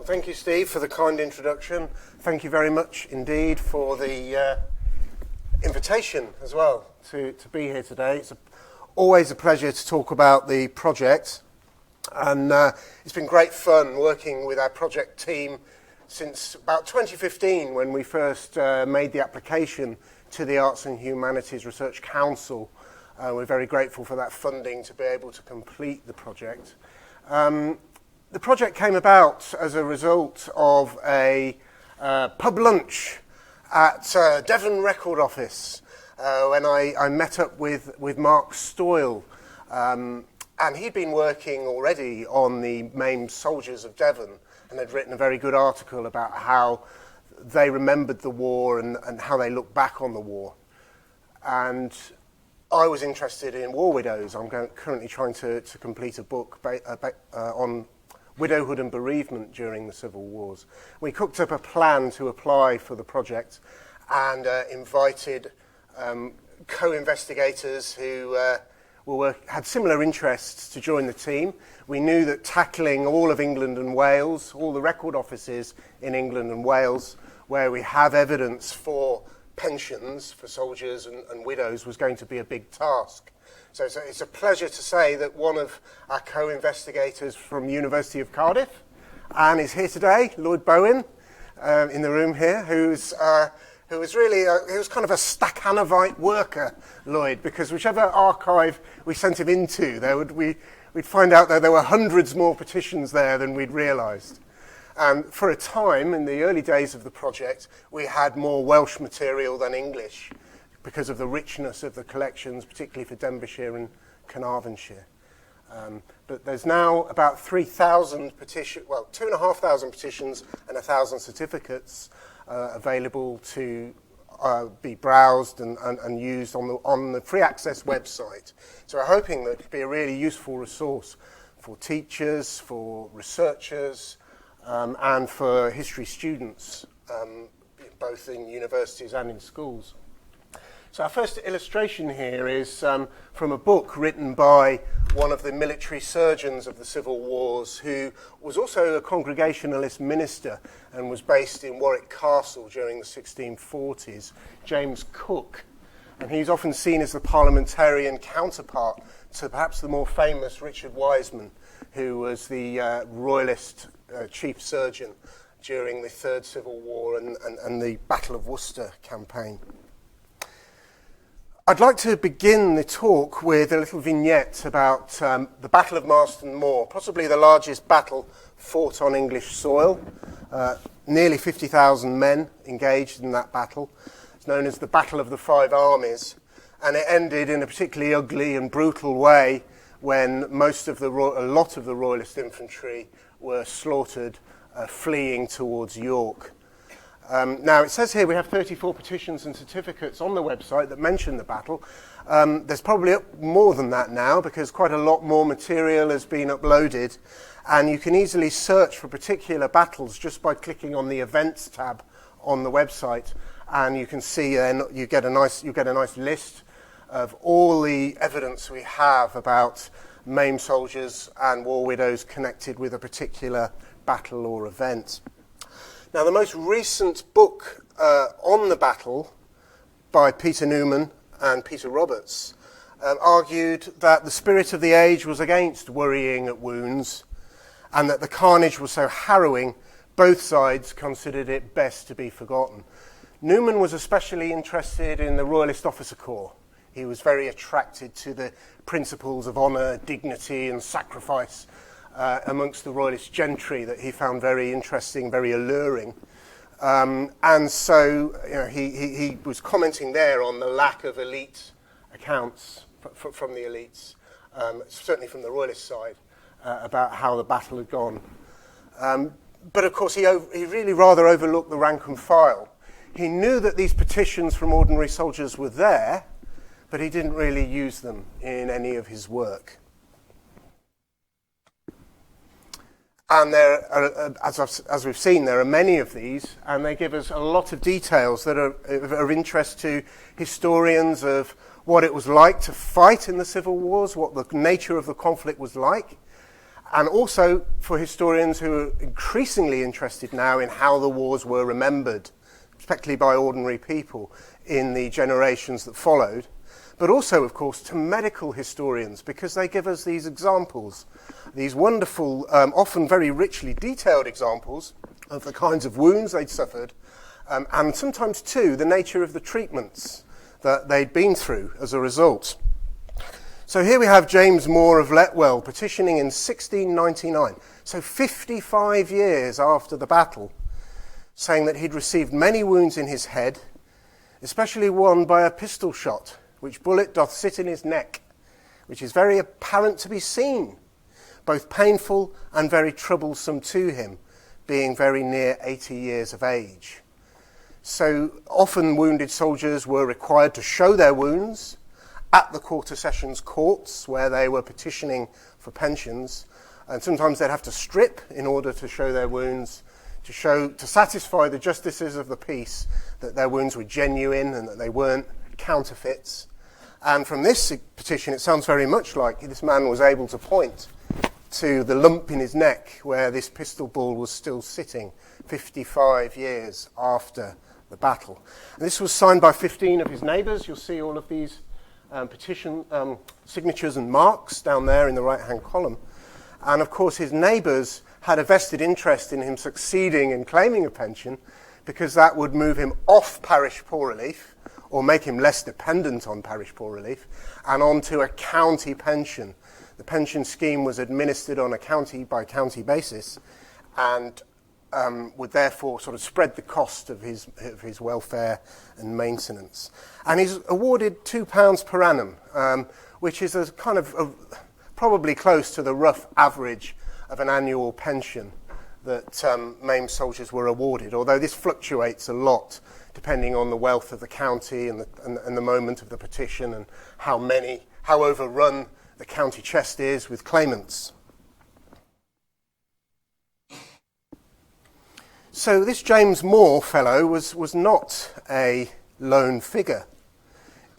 Well, thank you, Steve, for the kind introduction. Thank you very much indeed for the invitation as well to be here today. It's always a pleasure to talk about the project, and it's been great fun working with our project team since about 2015 when we first made the application to the Arts and Humanities Research Council. We're very grateful for that funding to be able to complete the project. The project came about as a result of a pub lunch at Devon Record Office when I met up with Mark Stoyle, and he'd been working already on the maimed soldiers of Devon and had written a very good article about how they remembered the war and how they look back on the war. And I was interested in war widows. I'm currently trying to complete a book on widowhood and bereavement during the civil wars. We cooked up a plan to apply for the project and invited co-investigators who had similar interests to join the team. We knew that tackling all of England and Wales, all the record offices in England and Wales, where we have evidence for pensions for soldiers and widows, was going to be a big task. So it's a pleasure to say that one of our co-investigators from University of Cardiff, Anne, is here today, Lloyd Bowen, in the room here, who was really he was kind of a Stakhanovite worker, Lloyd, because whichever archive we sent him into, we'd find out that there were hundreds more petitions there than we'd realised. And for a time, in the early days of the project, we had more Welsh material than English, because of the richness of the collections, particularly for Denbighshire and Carnarvonshire. But there's now about 3,000 petitions, well, 2,500 petitions and 1,000 certificates available to be browsed and used on the free access website. So we're hoping that it'll be a really useful resource for teachers, for researchers, and for history students, both in universities and in schools. So our first illustration here is from a book written by one of the military surgeons of the civil wars, who was also a Congregationalist minister and was based in Warwick Castle during the 1640s, James Cook. And he's often seen as the parliamentarian counterpart to perhaps the more famous Richard Wiseman, who was the royalist chief surgeon during the Third Civil War and the Battle of Worcester campaign. I'd like to begin the talk with a little vignette about the Battle of Marston Moor, possibly the largest battle fought on English soil. Nearly 50,000 men engaged in that battle. It's known as the Battle of the Five Armies, and it ended in a particularly ugly and brutal way when a lot of the Royalist infantry were slaughtered fleeing towards York. Now, it says here we have 34 petitions and certificates on the website that mention the battle. There's probably more than that now, because quite a lot more material has been uploaded, and you can easily search for particular battles just by clicking on the events tab on the website, and you can see then you get a nice list of all the evidence we have about maimed soldiers and war widows connected with a particular battle or event. Now, the most recent book on the battle by Peter Newman and Peter Roberts argued that the spirit of the age was against worrying at wounds, and that the carnage was so harrowing, both sides considered it best to be forgotten. Newman was especially interested in the Royalist Officer Corps. He was very attracted to the principles of honour, dignity and sacrifice amongst the Royalist gentry that he found very interesting, very alluring. And so he was commenting there on the lack of elite accounts from the elites, certainly from the Royalist side, about how the battle had gone. But of course he really rather overlooked the rank and file. He knew that these petitions from ordinary soldiers were there, but he didn't really use them in any of his work. And there are, as we've seen, there are many of these, and they give us a lot of details that are of interest to historians of what it was like to fight in the civil wars, what the nature of the conflict was like, and also for historians who are increasingly interested now in how the wars were remembered, especially by ordinary people in the generations that followed, but also, of course, to medical historians, because they give us these examples, these wonderful, often very richly detailed examples of the kinds of wounds they'd suffered, and sometimes, too, the nature of the treatments that they'd been through as a result. So here we have James Moore of Letwell petitioning in 1699, so 55 years after the battle, saying that he'd received many wounds in his head, especially one by a pistol shot, which bullet doth sit in his neck, which is very apparent to be seen, both painful and very troublesome to him, being very near 80 years of age. So often wounded soldiers were required to show their wounds at the quarter sessions courts where they were petitioning for pensions, and sometimes they'd have to strip in order to show their wounds, to satisfy the justices of the peace that their wounds were genuine and that they weren't counterfeits. And from this petition, it sounds very much like this man was able to point to the lump in his neck where this pistol ball was still sitting 55 years after the battle. And this was signed by 15 of his neighbours. You'll see all of these petition signatures and marks down there in the right-hand column. And of course, his neighbours had a vested interest in him succeeding in claiming a pension, because that would move him off parish poor relief, or make him less dependent on parish poor relief, and onto a county pension. The pension scheme was administered on a county-by-county basis, and would therefore sort of spread the cost of his welfare and maintenance. And he's awarded £2 per annum, which is a kind of probably close to the rough average of an annual pension that maimed soldiers were awarded, although this fluctuates a lot depending on the wealth of the county and the moment of the petition, and how overrun the county chest is with claimants. So this James Moore fellow was not a lone figure.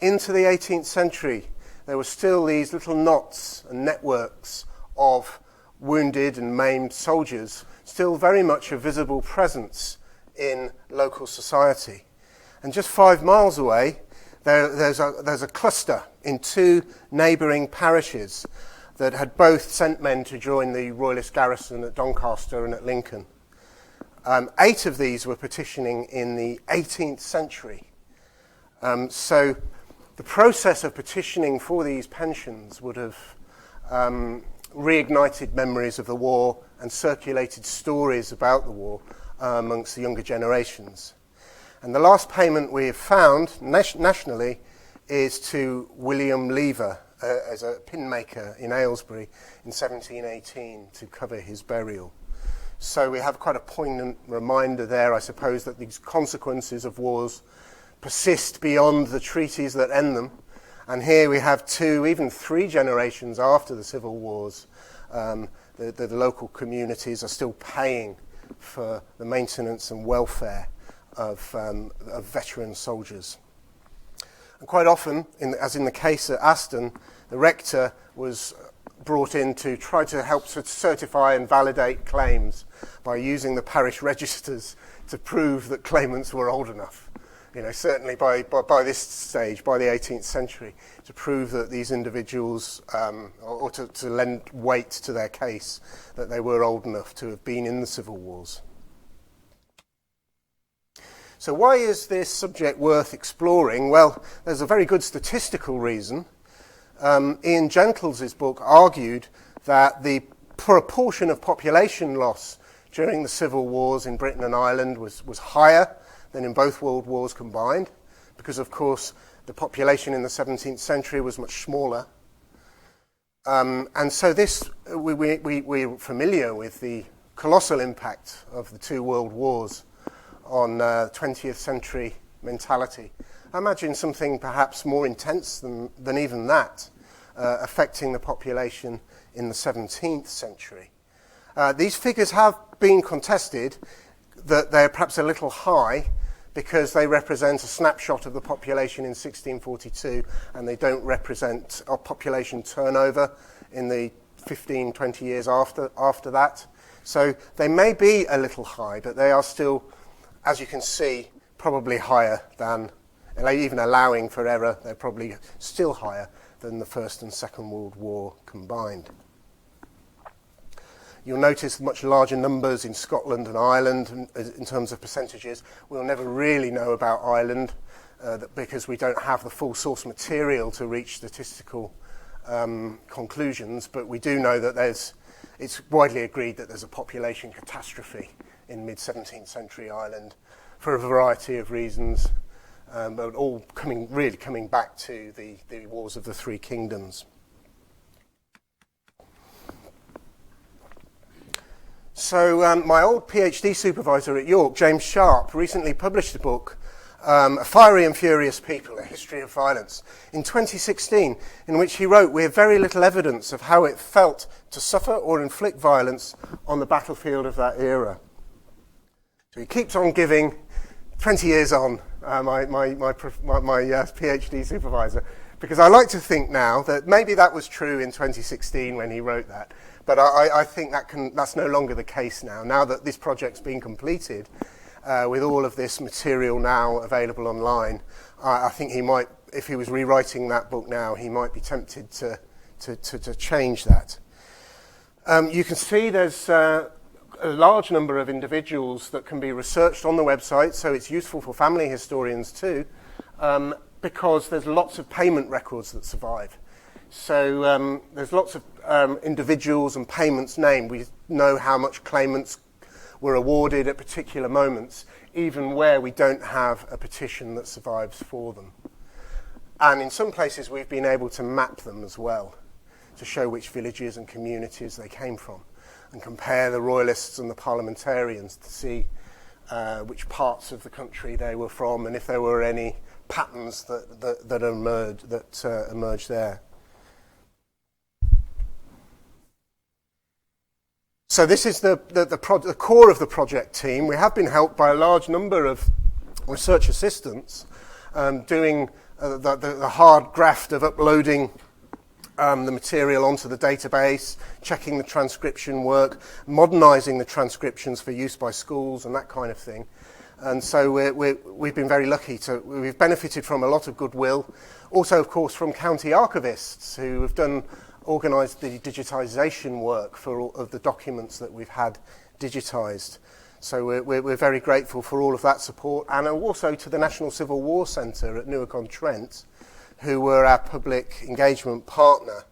Into the 18th century, there were still these little knots and networks of wounded and maimed soldiers, still very much a visible presence in local society. And just 5 miles away, there's a cluster in 2 neighbouring parishes that had both sent men to join the Royalist garrison at Doncaster and at Lincoln. 8 of these were petitioning in the 18th century. So the process of petitioning for these pensions would have reignited memories of the war and circulated stories about the war amongst the younger generations. And the last payment we have found nationally is to William Lever as a pin maker in Aylesbury in 1718 to cover his burial. So we have quite a poignant reminder there, I suppose, that these consequences of wars persist beyond the treaties that end them. And here we have 2, even 3 generations after the civil wars, the local communities are still paying for the maintenance and welfare of veteran soldiers. And quite often, as in the case at Aston, the rector was brought in to try to help to certify and validate claims by using the parish registers to prove that claimants were old enough. You know, certainly by this stage, by the 18th century, to prove that these individuals, or to lend weight to their case, that they were old enough to have been in the civil wars. So why is this subject worth exploring? Well, there's a very good statistical reason. Ian Gentles' book argued that the proportion of population loss during the civil wars in Britain and Ireland was higher than in both world wars combined, because of course the population in the 17th century was much smaller. And so we're familiar with the colossal impact of the 2 world wars on 20th century mentality. I imagine something perhaps more intense than even that, affecting the population in the 17th century. These figures have been contested, that they're perhaps a little high, because they represent a snapshot of the population in 1642, and they don't represent our population turnover in the 15, 20 years after that. So they may be a little high, but they are still, as you can see, probably higher than, even allowing for error, they're probably still higher than the First and Second World War combined. You'll notice much larger numbers in Scotland and Ireland in terms of percentages. We'll never really know about Ireland because we don't have the full source material to reach statistical conclusions, but we do know that it's widely agreed that there's a population catastrophe in mid-17th century Ireland for a variety of reasons, but all coming back to the Wars of the Three Kingdoms. So my old PhD supervisor at York, James Sharp, recently published a book, A Fiery and Furious People, A History of Violence, in 2016, in which he wrote, "We have very little evidence of how it felt to suffer or inflict violence on the battlefield of that era." So he keeps on giving, 20 years on, my PhD supervisor, because I like to think now that maybe that was true in 2016 when he wrote that, but I think that's no longer the case now. Now that this project's been completed, with all of this material now available online, I think he might, if he was rewriting that book now, he might be tempted to change that. You can see there's a large number of individuals that can be researched on the website, so it's useful for family historians too, because there's lots of payment records that survive. So there's lots of individuals and payments named. We know how much claimants were awarded at particular moments, even where we don't have a petition that survives for them. And in some places we've been able to map them as well, to show which villages and communities they came from, and compare the royalists and the parliamentarians to see which parts of the country they were from, and if there were any patterns that emerged there. So this is the core of the project team. We have been helped by a large number of research assistants doing the hard graft of uploading the material onto the database, checking the transcription work, modernising the transcriptions for use by schools and that kind of thing. And so we've been very lucky we've benefited from a lot of goodwill. Also, of course, from county archivists who have organised the digitisation work for all of the documents that we've had digitised. So we're very grateful for all of that support, and also to the National Civil War Centre at Newark-on-Trent, who were our public engagement partner.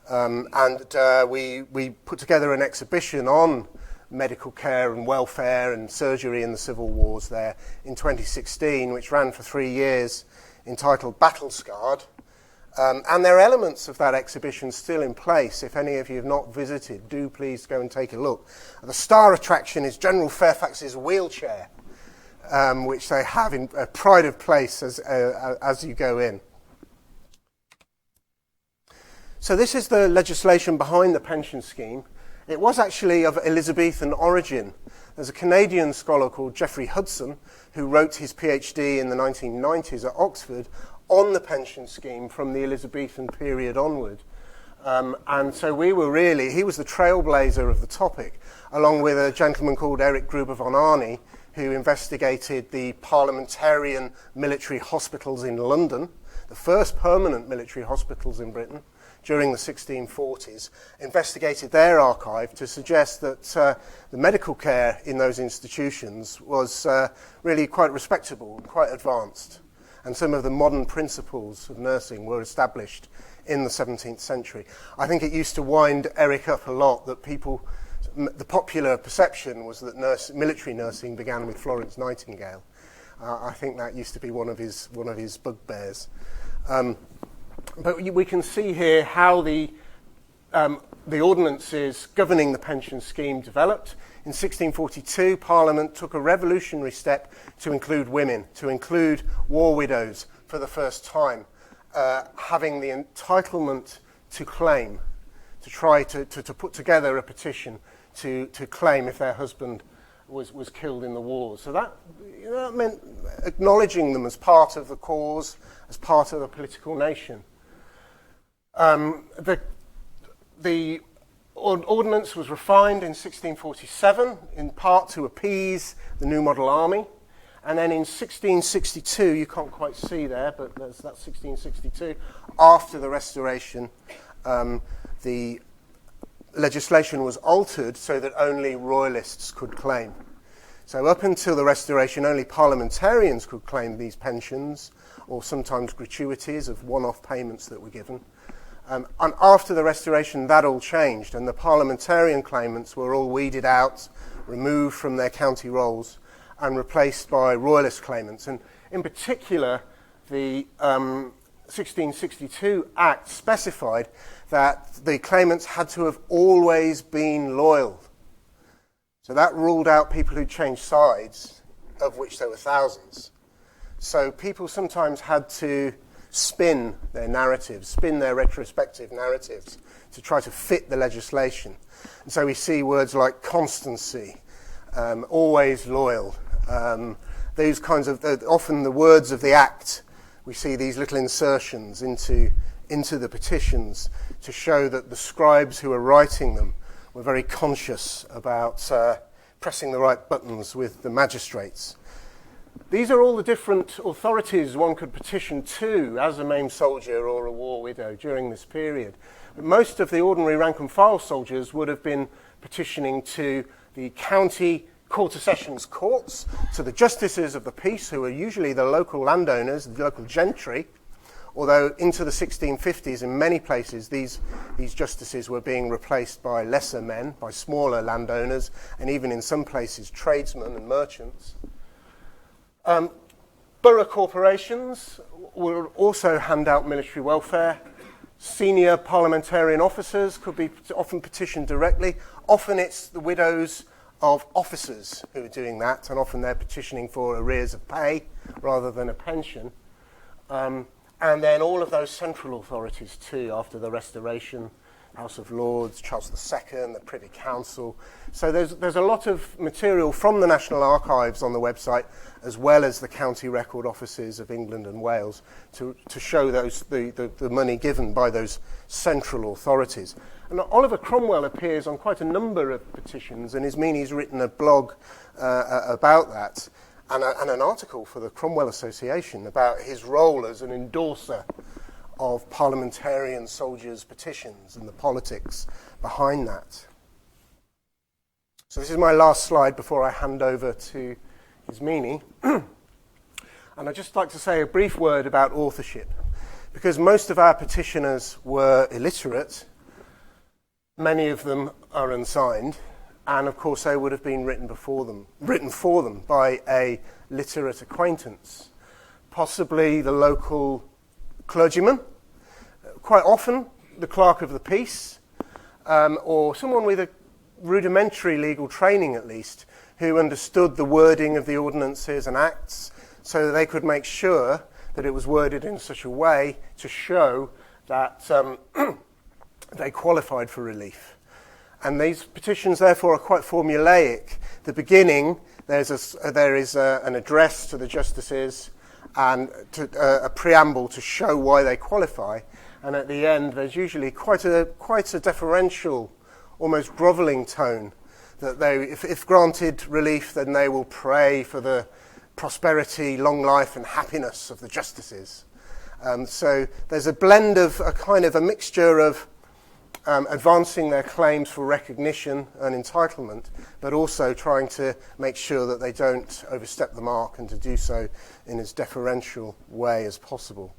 We put together an exhibition on medical care and welfare and surgery in the civil wars there in 2016, which ran for 3 years, entitled Battle Scarred. And there are elements of that exhibition still in place. If any of you have not visited, do please go and take a look. The star attraction is General Fairfax's wheelchair, which they have in a pride of place as you go in. So this is the legislation behind the pension scheme. It was actually of Elizabethan origin. There's a Canadian scholar called Geoffrey Hudson who wrote his PhD in the 1990s at Oxford on the pension scheme from the Elizabethan period onward. And so he was the trailblazer of the topic, along with a gentleman called Eric Gruber von Arnie, who investigated the parliamentarian military hospitals in London, the first permanent military hospitals in Britain, during the 1640s, investigated their archive to suggest that the medical care in those institutions was really quite respectable and quite advanced. And some of the modern principles of nursing were established in the 17th century. I think it used to wind Eric up a lot that the popular perception was that military nursing began with Florence Nightingale. I think that used to be one of his bugbears. But we can see here how the ordinances governing the pension scheme developed. In 1642, Parliament took a revolutionary step to include women, to include war widows for the first time, having the entitlement to claim, to try to put together a petition to claim if their husband was killed in the war. So that meant acknowledging them as part of the cause, as part of the political nation. The Ordnance was refined in 1647, in part to appease the new model army. And then in 1662, you can't quite see there, but that's 1662, after the Restoration, the legislation was altered so that only royalists could claim. So up until the Restoration, only parliamentarians could claim these pensions, or sometimes gratuities of one-off payments that were given. And after the Restoration, that all changed, and the parliamentarian claimants were all weeded out, removed from their county rolls, and replaced by royalist claimants. And in particular, the 1662 Act specified that the claimants had to have always been loyal. So that ruled out people who changed sides, of which there were thousands. So people sometimes had to spin their narratives, spin their retrospective narratives to try to fit the legislation. And so we see words like constancy, always loyal, these kinds of, often the words of the Act. We see these little insertions into the petitions to show that the scribes who were writing them were very conscious about pressing the right buttons with the magistrates. These are all the different authorities one could petition to as a maimed soldier or a war widow during this period. But most of the ordinary rank and file soldiers would have been petitioning to the county Court of Sessions courts, to the justices of the peace, who are usually the local landowners, the local gentry, although into the 1650s in many places these justices were being replaced by lesser men, by smaller landowners, and even in some places tradesmen and merchants. Borough corporations will also hand out military welfare. Senior parliamentarian officers could be often petitioned directly. Often it's the widows of officers who are doing that, and often they're petitioning for arrears of pay rather than a pension. And then all of those central authorities too, after the Restoration, House of Lords, Charles II, the Privy Council. So there's a lot of material from the National Archives on the website, as well as the county record offices of England and Wales, to show the money given by those central authorities. And Oliver Cromwell appears on quite a number of petitions, and Ismini's written a blog about that, and an article for the Cromwell Association about his role as an endorser of parliamentarian soldiers' petitions and the politics behind that. So this is my last slide before I hand over to Ismini. And I'd just like to say a brief word about authorship. Because most of our petitioners were illiterate, many of them are unsigned, and of course they would have been written for them by a literate acquaintance, possibly the local clergyman, quite often the clerk of the peace, or someone with a rudimentary legal training at least, who understood the wording of the ordinances and acts so that they could make sure that it was worded in such a way to show that they qualified for relief. And these petitions therefore are quite formulaic. The beginning, there is an address to the justices and a preamble to show why they qualify, and at the end there's usually quite a deferential, almost grovelling tone, that they, if granted relief, then they will pray for the prosperity, long life and happiness of the justices. So there's a blend of a mixture of advancing their claims for recognition and entitlement, but also trying to make sure that they don't overstep the mark and to do so in as deferential way as possible.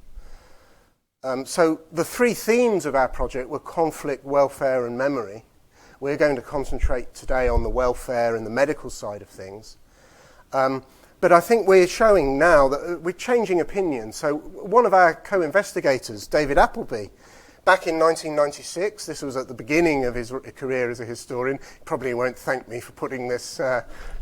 So the three themes of our project were conflict, welfare and memory. We're going to concentrate today on the welfare and the medical side of things. But I think we're showing now that we're changing opinion. So one of our co-investigators, David Appleby, back in 1996, this was at the beginning of his career as a historian. He probably won't thank me for putting this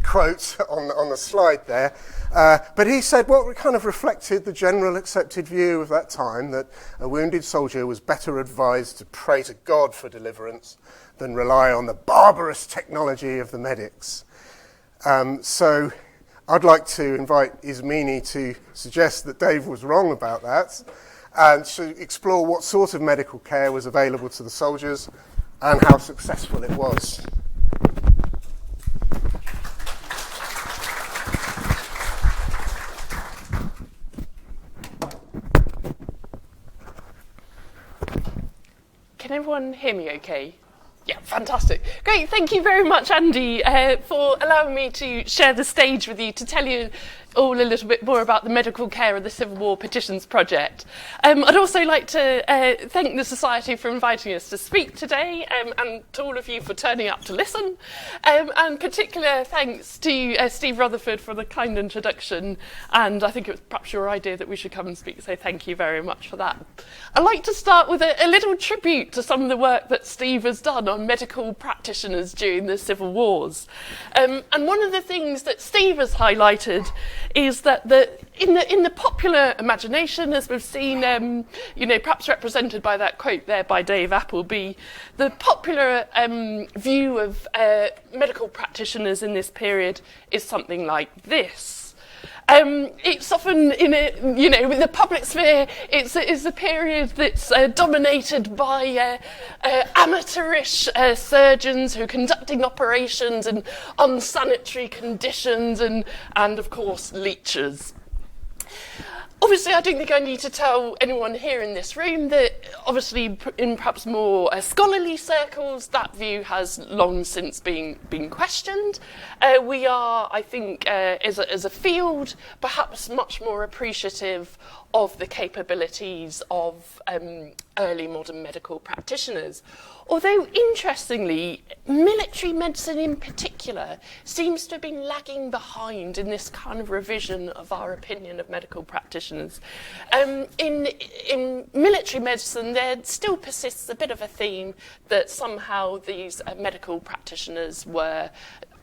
quote on the slide there. But he said what kind of reflected the general accepted view of that time, that a wounded soldier was better advised to pray to God for deliverance than rely on the barbarous technology of the medics. So I'd like to invite Ismini to suggest that Dave was wrong about that, and to explore what sort of medical care was available to the soldiers, and how successful it was. Can everyone hear me okay? Yeah, fantastic. Great, thank you very much, Andy, for allowing me to share the stage with you to tell you all a little bit more about the medical care of the Civil War Petitions Project. I'd also like to thank the Society for inviting us to speak today, and to all of you for turning up to listen. And particular thanks to Steve Rutherford for the kind introduction, and I think it was perhaps your idea that we should come and speak, so thank you very much for that. I'd like to start with a little tribute to some of the work that Steve has done on medical practitioners during the Civil Wars. And one of the things that Steve has highlighted is that in the popular imagination, as we've seen, perhaps represented by that quote there by Dave Appleby, the popular view of medical practitioners in this period is something like this. It's often in the public sphere, it's a period that's dominated by amateurish surgeons who are conducting operations in unsanitary conditions and of course, leechers. Obviously, I don't think I need to tell anyone here in this room that, obviously, in perhaps more scholarly circles, that view has long since been questioned. We are, I think, as a field, perhaps much more appreciative of the capabilities of early modern medical practitioners. Although, interestingly, military medicine in particular seems to have been lagging behind in this kind of revision of our opinion of medical practitioners. In military medicine, there still persists a bit of a theme that somehow these medical practitioners were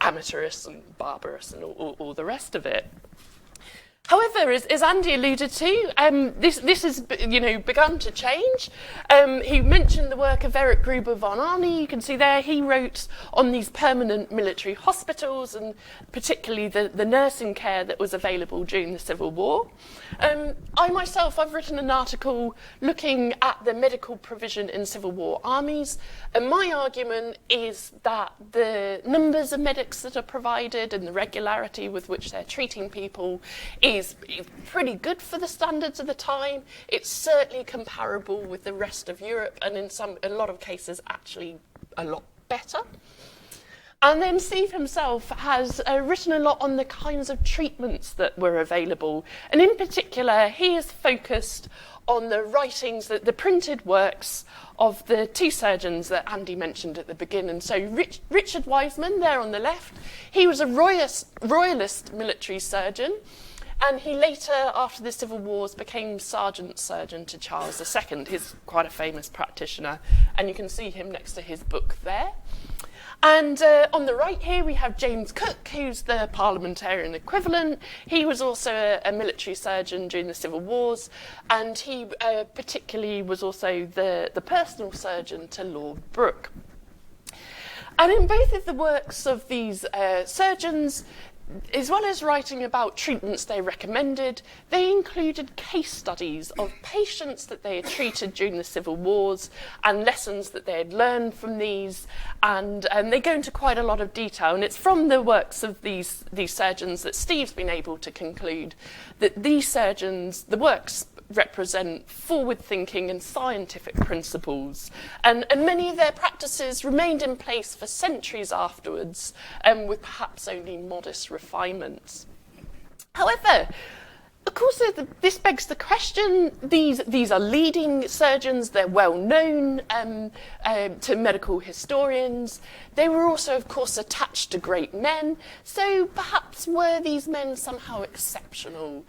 amateurish and barbarous and all the rest of it. However, as Andy alluded to, this has begun to change. He mentioned the work of Eric Gruber von Arnie. You can see there he wrote on these permanent military hospitals and particularly the nursing care that was available during the Civil War. I've written an article looking at the medical provision in Civil War armies, and my argument is that the numbers of medics that are provided and the regularity with which they're treating people is pretty good for the standards of the time. It's certainly comparable with the rest of Europe, and in a lot of cases actually a lot better. And then Steve himself has written a lot on the kinds of treatments that were available, and in particular he is focused on the writings, the printed works of the two surgeons that Andy mentioned at the beginning. So Richard Wiseman there on the left, he was a royalist military surgeon, and he later, after the Civil Wars, became Sergeant Surgeon to Charles II. He's quite a famous practitioner, and you can see him next to his book there. And on the right here, we have James Cook, who's the parliamentarian equivalent. He was also a military surgeon during the Civil Wars, and he particularly was also the personal surgeon to Lord Brooke. And in both of the works of these surgeons, as well as writing about treatments they recommended, they included case studies of patients that they had treated during the Civil Wars and lessons that they had learned from these, and they go into quite a lot of detail. And it's from the works of these surgeons that Steve's been able to conclude that these surgeons, the works represent forward-thinking and scientific principles, and many of their practices remained in place for centuries afterwards, with perhaps only modest refinements. However, of course, this begs the question. These are leading surgeons. They're well known to medical historians. They were also, of course, attached to great men. So perhaps were these men somehow exceptional?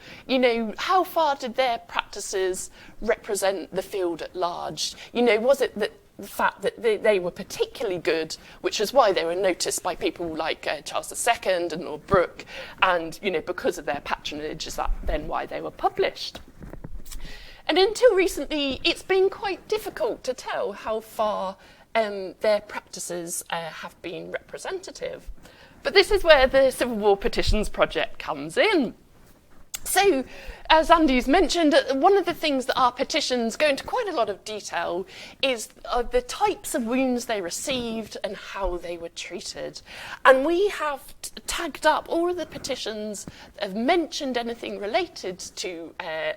How far did their practices represent the field at large? Was it that the fact that they were particularly good, which is why they were noticed by people like Charles II and Lord Brooke, and because of their patronage, is that then why they were published? And until recently, it's been quite difficult to tell how far their practices have been representative. But this is where the Civil War Petitions Project comes in. So, as Andy's mentioned, one of the things that our petitions go into quite a lot of detail is the types of wounds they received and how they were treated. And we have tagged up all of the petitions that have mentioned anything related to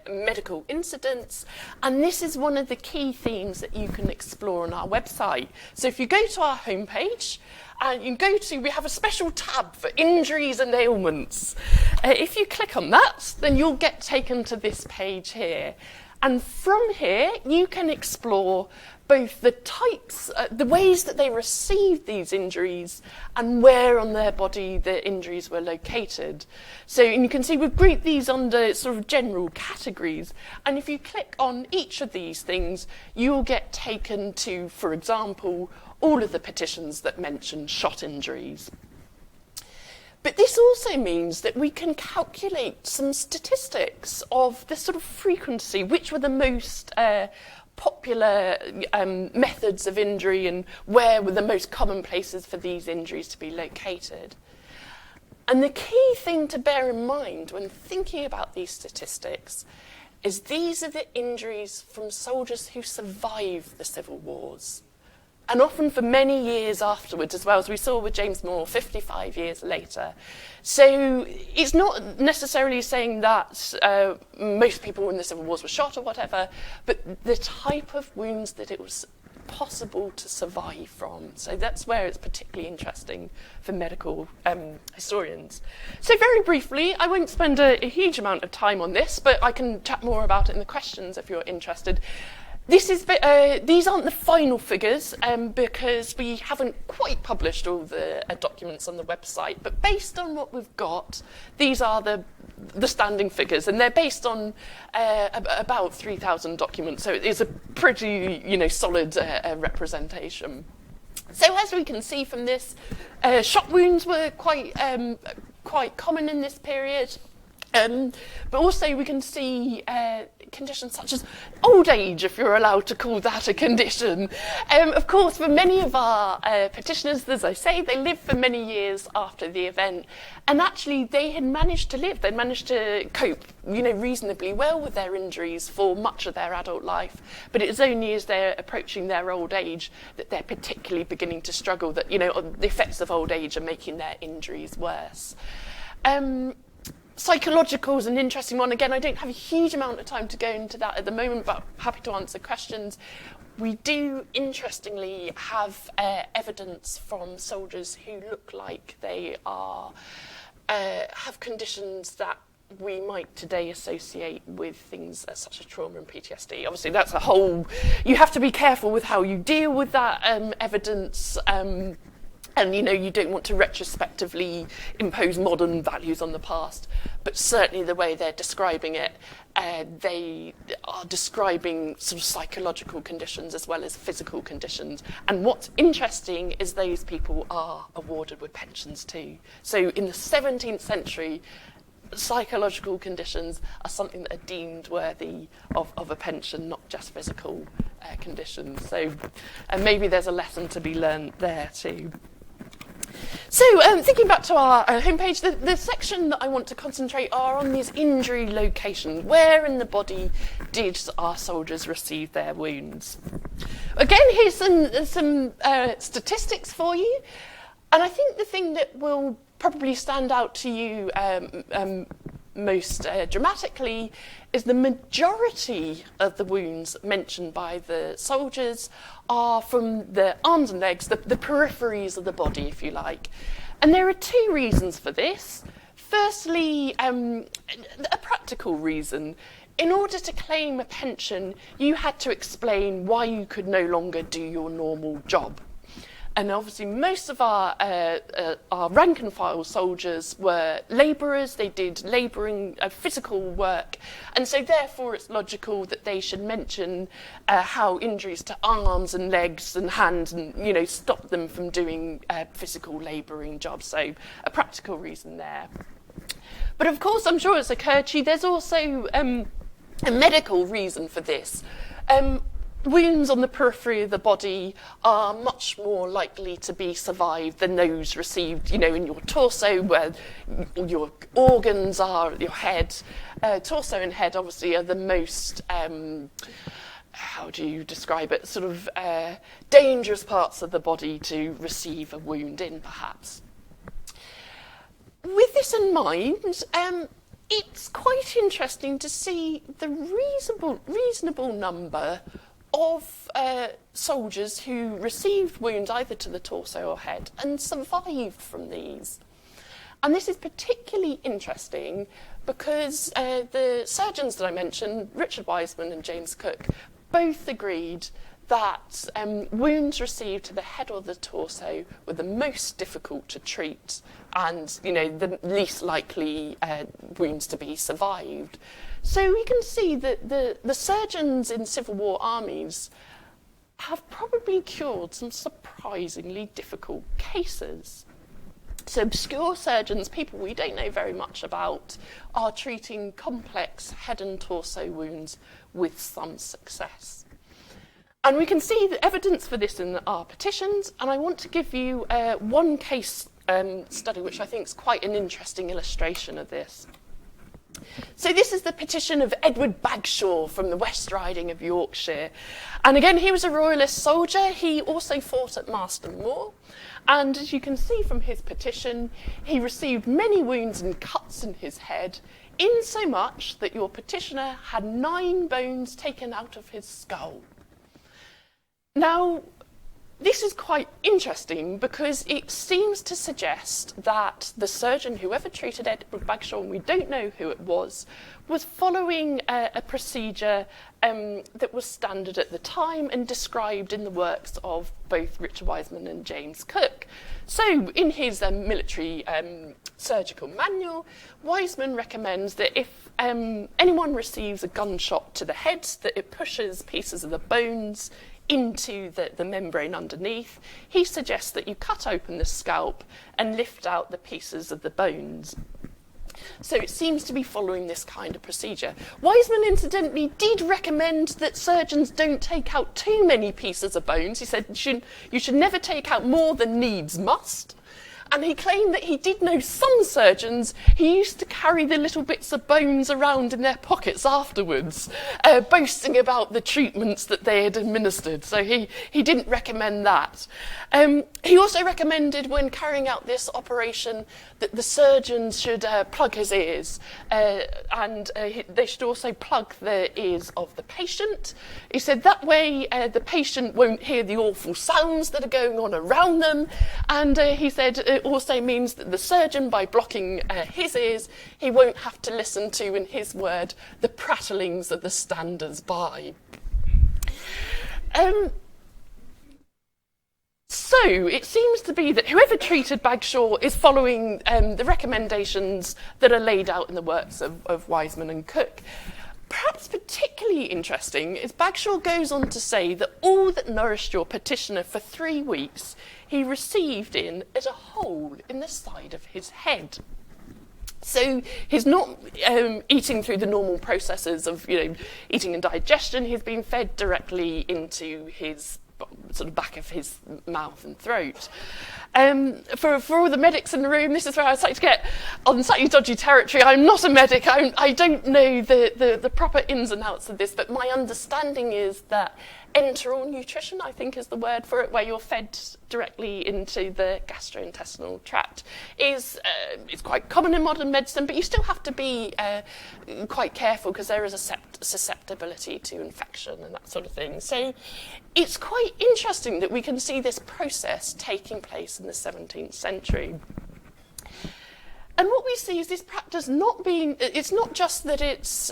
medical incidents, and this is one of the key themes that you can explore on our website. So if you go to our homepage, and you can we have a special tab for injuries and ailments. If you click on that, then you'll get taken to this page here. And from here, you can explore both the types, the ways that they received these injuries and where on their body the injuries were located. So and you can see we've grouped these under sort of general categories. And if you click on each of these things, you'll get taken to, for example, all of the petitions that mention shot injuries. But this also means that we can calculate some statistics of the sort of frequency, which were the most popular methods of injury and where were the most common places for these injuries to be located. And the key thing to bear in mind when thinking about these statistics is these are the injuries from soldiers who survived the civil wars. And often for many years afterwards, as well as we saw with James Moore 55 years later. So it's not necessarily saying that most people in the civil wars were shot or whatever, but the type of wounds that it was possible to survive from. So that's where it's particularly interesting for medical historians. So very briefly, I won't spend a huge amount of time on this, but I can chat more about it in the questions if you're interested. These aren't the final figures because we haven't quite published all the documents on the website, but based on what we've got, these are the standing figures, and they're based on about 3,000 documents, so it is a pretty solid representation. So as we can see from this, shot wounds were quite common in this period. But also we can see conditions such as old age, if you're allowed to call that a condition. Of course, for many of our petitioners, as I say, they lived for many years after the event, and actually they had managed to live. They'd managed to cope, reasonably well with their injuries for much of their adult life. But it's only as they're approaching their old age that they're particularly beginning to struggle, that the effects of old age are making their injuries worse. Psychological is an interesting one. Again, I don't have a huge amount of time to go into that at the moment, but happy to answer questions. We do, interestingly, have evidence from soldiers who look like they have conditions that we might today associate with things such as trauma and PTSD. Obviously, that's you have to be careful with how you deal with that evidence. And, you don't want to retrospectively impose modern values on the past. But certainly the way they're describing it, they are describing sort of psychological conditions as well as physical conditions. And what's interesting is those people are awarded with pensions too. So in the 17th century, psychological conditions are something that are deemed worthy of a pension, not just physical conditions. So maybe there's a lesson to be learned there too. So, thinking back to our homepage, the section that I want to concentrate are on these injury locations. Where in the body did our soldiers receive their wounds? Again, here's some statistics for you. And I think the thing that will probably stand out to you most dramatically is the majority of the wounds mentioned by the soldiers are from the arms and legs, the peripheries of the body, if you like. And there are two reasons for this. Firstly, a practical reason. In order to claim a pension, you had to explain why you could no longer do your normal job. And obviously most of our rank and file soldiers were labourers. They did labouring, physical work. And so therefore it's logical that they should mention how injuries to arms and legs and hands and, stop them from doing physical labouring jobs. So a practical reason there. But of course, I'm sure it's occurred to you, there's also a medical reason for this. wounds on the periphery of the body are much more likely to be survived than those received, in your torso, where your organs are, your head. Torso and head, obviously, are the most, how do you describe it, sort of dangerous parts of the body to receive a wound in, perhaps. With this in mind, it's quite interesting to see the reasonable number of soldiers who received wounds either to the torso or head and survived from these. And this is particularly interesting because the surgeons that I mentioned, Richard Wiseman and James Cook, both agreed that wounds received to the head or the torso were the most difficult to treat and, the least likely wounds to be survived. So we can see that the surgeons in Civil War armies have probably cured some surprisingly difficult cases. So obscure surgeons, people we don't know very much about, are treating complex head and torso wounds with some success. And we can see the evidence for this in our petitions, and I want to give you one case study which I think is quite an interesting illustration of this. So this is the petition of Edward Bagshaw from the West Riding of Yorkshire. And again, he was a royalist soldier. He also fought at Marston Moor. And as you can see from his petition, he received many wounds and cuts in his head, insomuch that your petitioner had 9 bones taken out of his skull. Now, this is quite interesting because it seems to suggest that the surgeon, whoever treated Edward Bagshaw, and we don't know who it was following a procedure that was standard at the time and described in the works of both Richard Wiseman and James Cook. So in his military surgical manual, Wiseman recommends that if anyone receives a gunshot to the head, that it pushes pieces of the bones into the membrane underneath. He suggests that you cut open the scalp and lift out the pieces of the bones. So it seems to be following this kind of procedure. Wiseman, incidentally, did recommend that surgeons don't take out too many pieces of bones. He said you should never take out more than needs must. And he claimed that he did know some surgeons who used to carry the little bits of bones around in their pockets afterwards, boasting about the treatments that they had administered. So he didn't recommend that. He also recommended when carrying out this operation that the surgeons should plug his ears and they should also plug the ears of the patient. He said that way the patient won't hear the awful sounds that are going on around them. And he said it also means that the surgeon, by blocking his ears, he won't have to listen to, in his word, the prattlings of the standers-by. So it seems to be that whoever treated Bagshaw is following the recommendations that are laid out in the works of Wiseman and Cook. Perhaps particularly interesting is Bagshaw goes on to say that all that nourished your petitioner for 3 weeks he received in as a hole in the side of his head. So he's not eating through the normal processes of eating and digestion. He's being fed directly into his sort of back of his mouth and throat. For all the medics in the room, this is where I start to get on slightly dodgy territory. I'm not a medic. I don't know the proper ins and outs of this, but my understanding is that enteral nutrition, I think is the word for it, where you're fed directly into the gastrointestinal tract, is quite common in modern medicine, but you still have to be quite careful because there is a susceptibility to infection and that sort of thing. So it's quite interesting that we can see this process taking place in the 17th century. And what we see is this practice it's not just that it's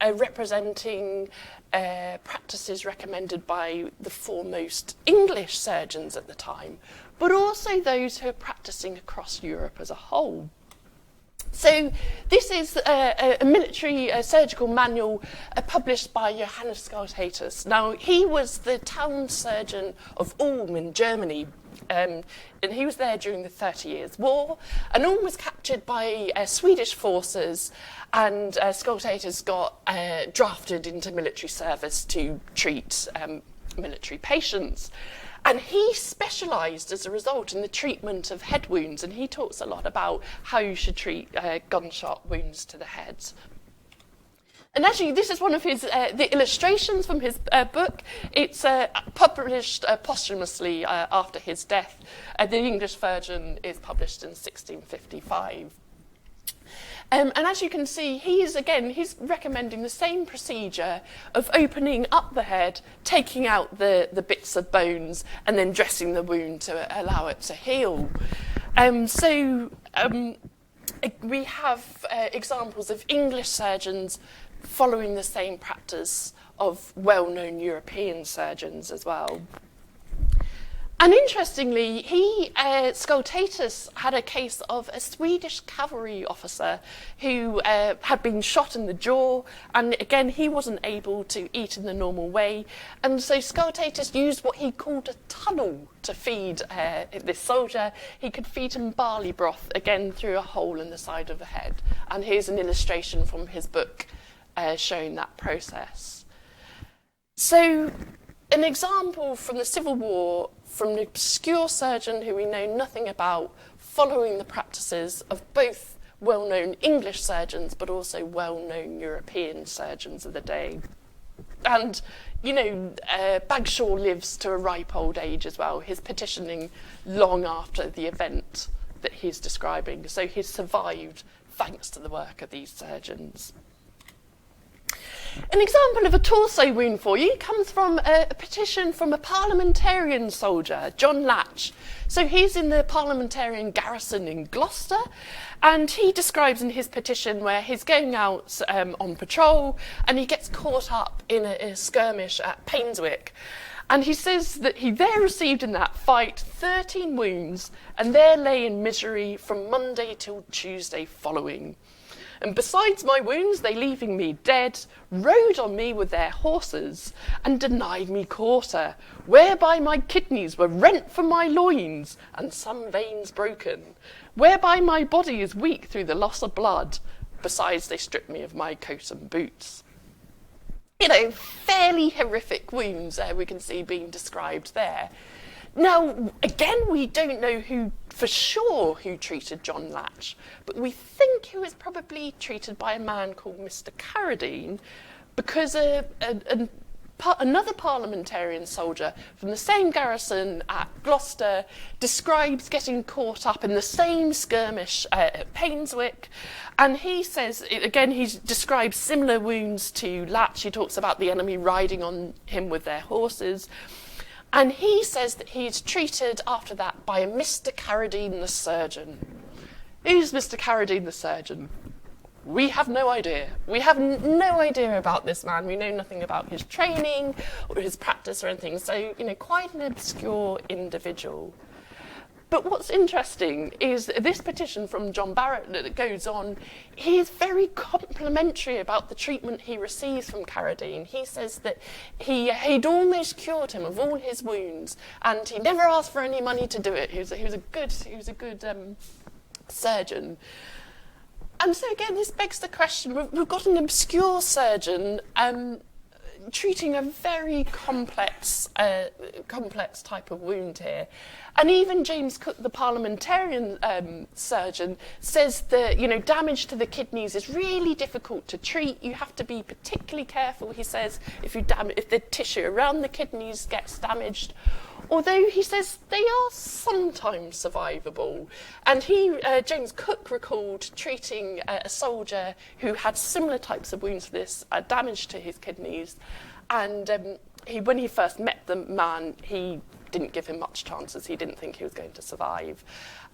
representing practices recommended by the foremost English surgeons at the time, but also those who are practicing across Europe as a whole. So this is a military surgical manual published by Johannes Scoutatus. Now, he was the town surgeon of Ulm in Germany, and he was there during the 30 Years' War, and Ulm was captured by Swedish forces, and Scoutatus got drafted into military service to treat military patients. And he specialised, as a result, in the treatment of head wounds, and he talks a lot about how you should treat gunshot wounds to the head. And actually, this is one of his the illustrations from his book. It's published posthumously after his death. The English version is published in 1655. And as you can see, he's recommending the same procedure of opening up the head, taking out the bits of bones, and then dressing the wound to allow it to heal. We have examples of English surgeons following the same practice of well-known European surgeons as well. And interestingly, Scoutatus had a case of a Swedish cavalry officer who had been shot in the jaw, and again, he wasn't able to eat in the normal way. And so Scoutatus used what he called a tunnel to feed this soldier. He could feed him barley broth, again, through a hole in the side of the head. And here's an illustration from his book showing that process. So, an example from the Civil War, from an obscure surgeon who we know nothing about, following the practices of both well-known English surgeons but also well-known European surgeons of the day. And, Bagshaw lives to a ripe old age as well. He's petitioning long after the event that he's describing, so he's survived thanks to the work of these surgeons. An example of a torso wound for you comes from a petition from a parliamentarian soldier, John Latch. So he's in the parliamentarian garrison in Gloucester, and he describes in his petition where he's going out on patrol and he gets caught up in a skirmish at Painswick. And he says that he there received in that fight 13 wounds and there lay in misery from Monday till Tuesday following. And besides my wounds, they leaving me dead, rode on me with their horses, and denied me quarter, whereby my kidneys were rent from my loins, and some veins broken, whereby my body is weak through the loss of blood, besides they stripped me of my coat and boots. Fairly horrific wounds we can see being described there. Now, again, we don't know for sure who treated John Latch, but we think he was probably treated by a man called Mr. Carradine, because another parliamentarian soldier from the same garrison at Gloucester describes getting caught up in the same skirmish at Painswick, and he says, again, he describes similar wounds to Latch. He talks about the enemy riding on him with their horses. And he says that he's treated after that by a Mr. Carradine the surgeon. Who's Mr. Carradine the surgeon? We have no idea. We have no idea about this man. We know nothing about his training or his practice or anything. So, quite an obscure individual. But what's interesting is this petition from John Barrett that goes on, he is very complimentary about the treatment he receives from Carradine. He says that he'd almost cured him of all his wounds, and he never asked for any money to do it. He was a good surgeon. And so again, this begs the question, we've got an obscure surgeon treating a very complex type of wound here. And even James Cook, the parliamentarian surgeon, says that damage to the kidneys is really difficult to treat. You have to be particularly careful, he says, if the tissue around the kidneys gets damaged. Although he says they are sometimes survivable. And James Cook recalled treating a soldier who had similar types of wounds to this, damage to his kidneys. And when he first met the man, he didn't give him much chances. He didn't think he was going to survive.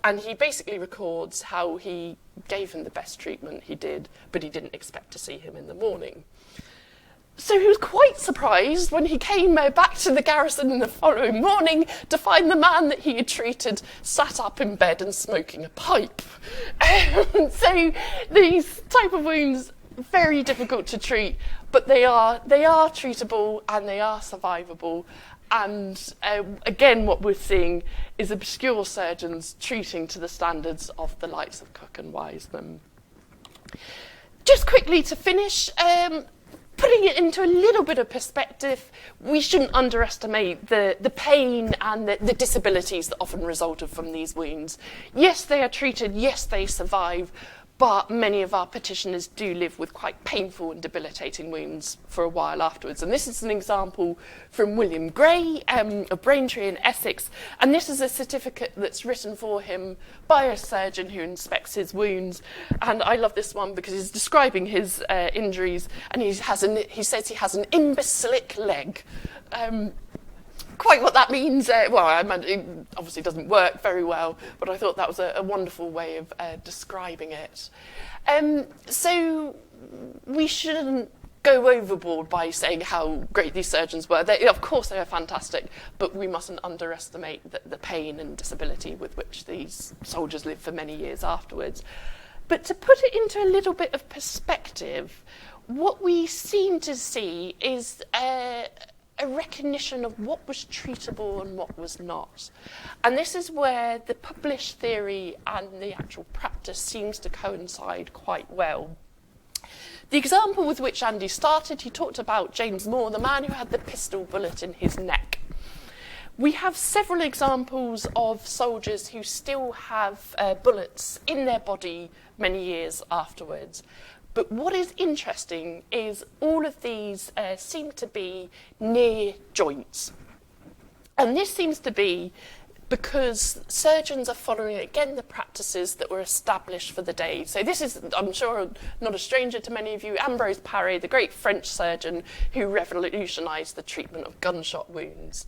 And he basically records how he gave him the best treatment he did, but he didn't expect to see him in the morning. So he was quite surprised when he came back to the garrison in the following morning to find the man that he had treated sat up in bed and smoking a pipe. So these type of wounds, very difficult to treat, but they are treatable and they are survivable. And again, what we're seeing is obscure surgeons treating to the standards of the likes of Cook and Wiseman. Just quickly to finish, putting it into a little bit of perspective, we shouldn't underestimate the pain and the disabilities that often resulted from these wounds. Yes, they are treated, yes, they survive, but many of our petitioners do live with quite painful and debilitating wounds for a while afterwards. And this is an example from William Gray of Braintree in Essex. And this is a certificate that's written for him by a surgeon who inspects his wounds. And I love this one because he's describing his injuries, and he says he has an imbecilic leg. Quite what that means, it obviously doesn't work very well, but I thought that was a wonderful way of describing it. So we shouldn't go overboard by saying how great these surgeons were. Of course they are fantastic, but we mustn't underestimate the pain and disability with which these soldiers lived for many years afterwards. But to put it into a little bit of perspective, what we seem to see is a recognition of what was treatable and what was not. And this is where the published theory and the actual practice seems to coincide quite well. The example with which Andy started, he talked about James Moore, the man who had the pistol bullet in his neck. We have several examples of soldiers who still have bullets in their body many years afterwards. But what is interesting is all of these seem to be near joints. And this seems to be because surgeons are following, again, the practices that were established for the day. So this is, I'm sure, not a stranger to many of you, Ambrose Paré, the great French surgeon who revolutionised the treatment of gunshot wounds.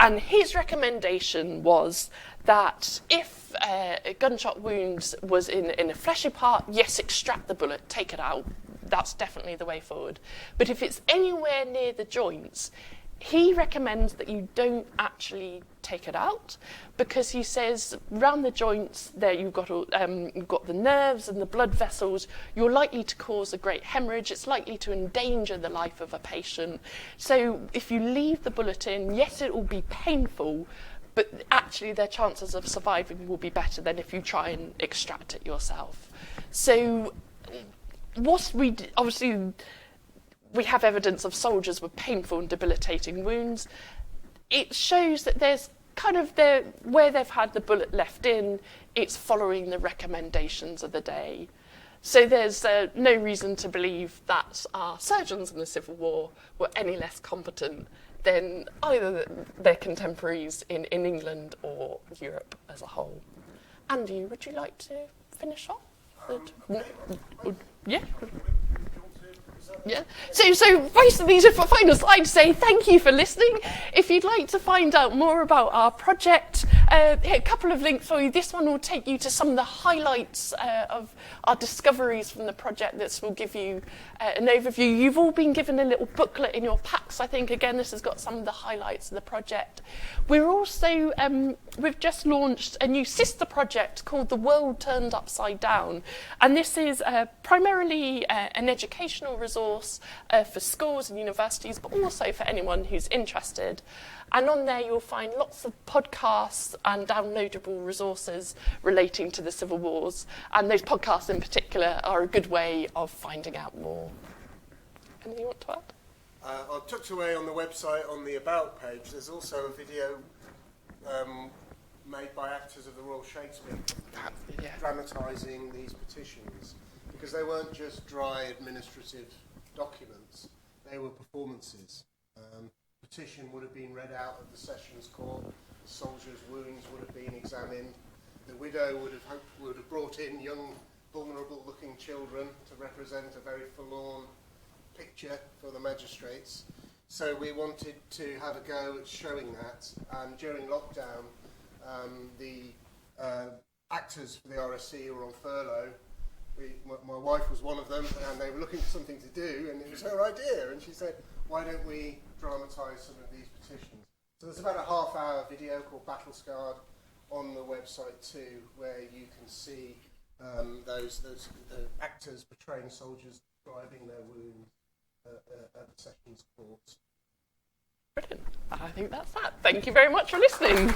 And his recommendation was that if a gunshot wound was in a fleshy part, yes, extract the bullet, take it out. That's definitely the way forward. But if it's anywhere near the joints, he recommends that you don't actually take it out, because he says around the joints there you've got the nerves and the blood vessels. You're likely to cause a great hemorrhage. It's likely to endanger the life of a patient. So if you leave the bullet in, yes, it will be painful, but actually their chances of surviving will be better than if you try and extract it yourself. So obviously we have evidence of soldiers with painful and debilitating wounds. It shows that there's kind of where they've had the bullet left in, it's following the recommendations of the day. So there's no reason to believe that our surgeons in the Civil War were any less competent than either their contemporaries in England or Europe as a whole. Andy, would you like to finish off? Yeah. Yeah. So basically, just for final slide, to say thank you for listening. If you'd like to find out more about our project, a couple of links for you. This one will take you to some of the highlights of our discoveries from the project. This will give you an overview. You've all been given a little booklet in your packs. I think, again, this has got some of the highlights of the project. We're also, we've just launched a new sister project called The World Turned Upside Down. And this is primarily an educational resource for schools and universities, but also for anyone who's interested. And on there you'll find lots of podcasts and downloadable resources relating to the Civil Wars. And those podcasts in particular are a good way of finding out more. Anything you want to add? Tucked away on the website on the About page, there's also a video made by actors of the Royal Shakespeare Company, dramatising these petitions, because they weren't just dry administrative documents, they were performances. Petition would have been read out at the Sessions Court, the soldiers' wounds would have been examined, the widow would have brought in young, vulnerable-looking children to represent a very forlorn picture for the magistrates. So we wanted to have a go at showing that, and during lockdown, the actors for the RSC who were on furlough my wife was one of them, and they were looking for something to do, and it was her idea. And she said, "Why don't we dramatise some of these petitions?" So there's about a half-hour video called Battle Scarred on the website too, where you can see the actors portraying soldiers describing their wounds at the Sessions Courts. Brilliant. I think that's that. Thank you very much for listening.